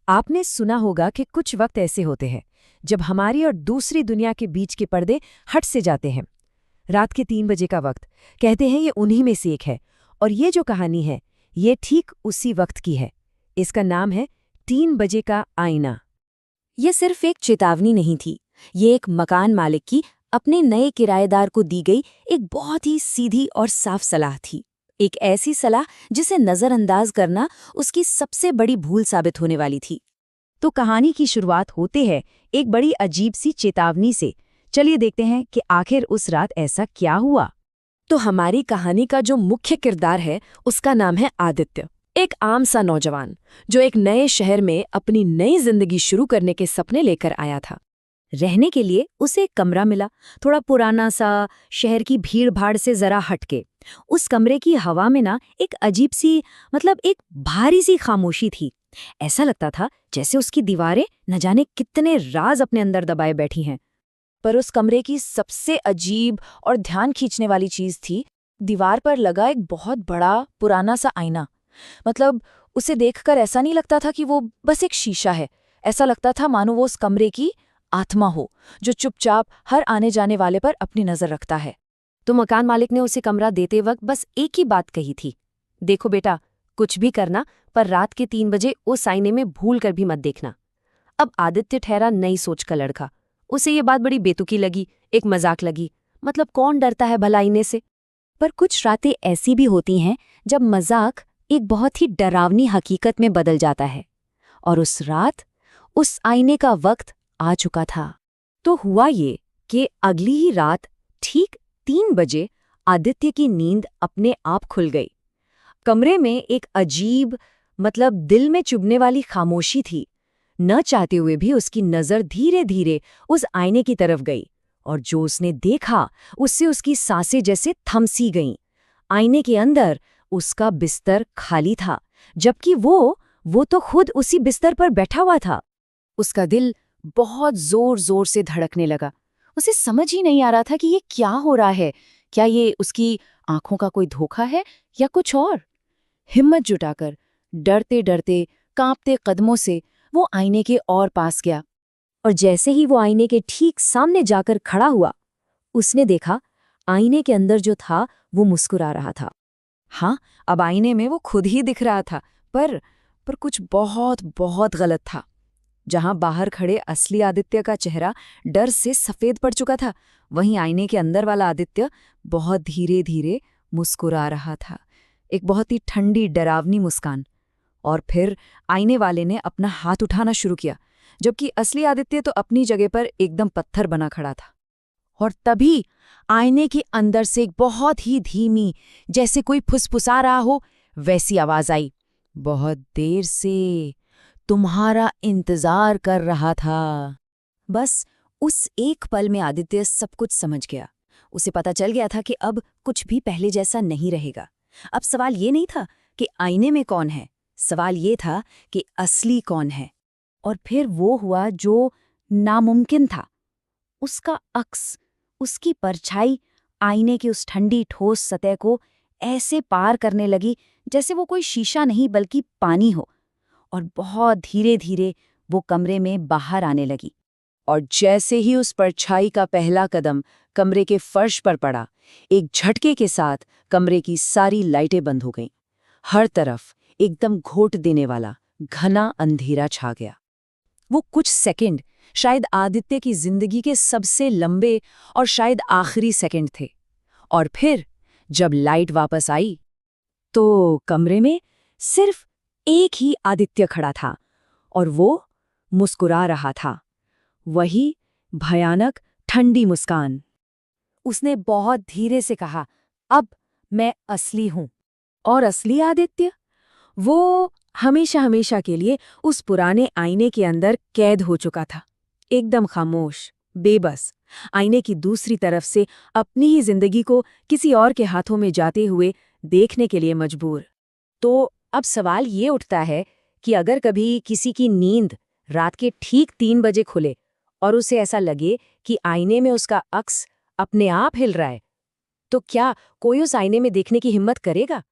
आपने सुना होगा कि कुछ वक्त ऐसे होते हैं जब हमारी और दूसरी दुनिया के बीच के पर्दे हट से जाते हैं। रात के 3 बजे का वक्त, कहते हैं ये उन्हीं में से एक है। और ये जो कहानी है ये ठीक उसी वक्त की है। इसका नाम है 3 बजे का आईना। ये सिर्फ एक चेतावनी नहीं थी, ये एक मकान मालिक की अपने नए किराएदार को दी गई एक बहुत ही सीधी और साफ सलाह थी। एक ऐसी सलाह जिसे नज़रअंदाज करना उसकी सबसे बड़ी भूल साबित होने वाली थी। तो कहानी की शुरुआत होते है एक बड़ी अजीब सी चेतावनी से। चलिए देखते हैं कि आखिर उस रात ऐसा क्या हुआ। तो हमारी कहानी का जो मुख्य किरदार है उसका नाम है आदित्य। एक आम सा नौजवान जो एक नए शहर में अपनी नई जिंदगी शुरू करने के सपने लेकर आया था। रहने के लिए उसे एक कमरा मिला, थोड़ा पुराना सा, शहर की भीड़ भाड़ से जरा हटके। उस कमरे की हवा में ना एक अजीब सी, मतलब एक भारी सी खामोशी थी। ऐसा लगता था जैसे उसकी दीवारें न जाने कितने राज अपने अंदर दबाए बैठी हैं। पर उस कमरे की सबसे अजीब और ध्यान खींचने वाली चीज थी दीवार पर लगा एक बहुत बड़ा पुराना सा आईना। मतलब उसे देखकर ऐसा नहीं लगता था कि वो बस एक शीशा है। ऐसा लगता था मानो वो उस कमरे की आत्मा हो, जो चुपचाप हर आने जाने वाले पर अपनी नजर रखता है। तो मकान मालिक ने उसे कमरा देते वक्त बस एक ही बात कही थी, देखो बेटा, कुछ भी करना पर रात के 3 बजे उस आईने में भूल कर भी मत देखना। अब आदित्य ठहरा नई सोच का लड़का। उसे ये बात बड़ी बेतुकी लगी, एक मजाक लगी। मतलब कौन डरता है भला आईने से। पर कुछ रातें ऐसी भी होती हैं जब मजाक एक बहुत ही डरावनी हकीकत में बदल जाता है। और उस रात उस आईने का वक्त आ चुका था। तो हुआ ये कि अगली ही रात ठीक 3 बजे आदित्य की नींद अपने आप खुल गई। कमरे में एक अजीब, मतलब दिल में चुभने वाली खामोशी थी। न चाहते हुए भी उसकी नजर धीरे धीरे उस आईने की तरफ गई, और जो उसने देखा उससे उसकी सांसें जैसे थम सी गईं। आईने के अंदर उसका बिस्तर खाली था, जबकि वो तो खुद उसी बिस्तर पर बैठा हुआ था। उसका दिल बहुत जोर जोर से धड़कने लगा। उसे समझ ही नहीं आ रहा था कि ये क्या हो रहा है। क्या ये उसकी आंखों का कोई धोखा है या कुछ और। हिम्मत जुटाकर, डरते डरते, कांपते कदमों से वो आईने के और पास गया। और जैसे ही वो आईने के ठीक सामने जाकर खड़ा हुआ, उसने देखा आईने के अंदर जो था वो मुस्कुरा रहा था। हाँ, अब आईने में वो खुद ही दिख रहा था, पर कुछ बहुत बहुत गलत था। जहां बाहर खड़े असली आदित्य का चेहरा डर से सफेद पड़ चुका था, वहीं आईने के अंदर वाला आदित्य बहुत धीरे धीरे मुस्कुरा रहा था, एक बहुत ही ठंडी डरावनी मुस्कान। और फिर आईने वाले ने अपना हाथ उठाना शुरू किया, जबकि असली आदित्य तो अपनी जगह पर एकदम पत्थर बना खड़ा था। और तभी आईने के अंदर से एक बहुत ही धीमी, जैसे कोई फुसफुसा रहा हो, वैसी आवाज आई, बहुत देर से तुम्हारा इंतजार कर रहा था। बस उस एक पल में आदित्य सब कुछ समझ गया। उसे पता चल गया था कि अब कुछ भी पहले जैसा नहीं रहेगा। अब सवाल ये नहीं था कि आईने में कौन है, सवाल ये था कि असली कौन है। और फिर वो हुआ जो नामुमकिन था। उसका अक्स, उसकी परछाई आईने की उस ठंडी ठोस सतह को ऐसे पार करने लगी जैसे वो कोई शीशा नहीं बल्कि पानी हो। और बहुत धीरे धीरे वो कमरे में बाहर आने लगी। और जैसे ही उस परछाई का पहला कदम कमरे के फर्श पर पड़ा, एक झटके के साथ कमरे की सारी लाइटें बंद हो गईं। हर तरफ एकदम घोट देने वाला घना अंधेरा छा गया। वो कुछ सेकंड शायद आदित्य की जिंदगी के सबसे लंबे और शायद आखिरी सेकंड थे। और फिर जब लाइट वापस आई तो कमरे में सिर्फ एक ही आदित्य खड़ा था, और वो मुस्कुरा रहा था, वही भयानक ठंडी मुस्कान। उसने बहुत धीरे से कहा, अब मैं असली हूं। और असली आदित्य, वो हमेशा हमेशा के लिए उस पुराने आईने के अंदर कैद हो चुका था, एकदम खामोश, बेबस, आईने की दूसरी तरफ से अपनी ही जिंदगी को किसी और के हाथों में जाते हुए देखने के लिए मजबूर। तो अब सवाल ये उठता है कि अगर कभी किसी की नींद रात के ठीक 3 बजे खुले और उसे ऐसा लगे कि आईने में उसका अक्स अपने आप हिल रहा है, तो क्या कोई उस आईने में देखने की हिम्मत करेगा?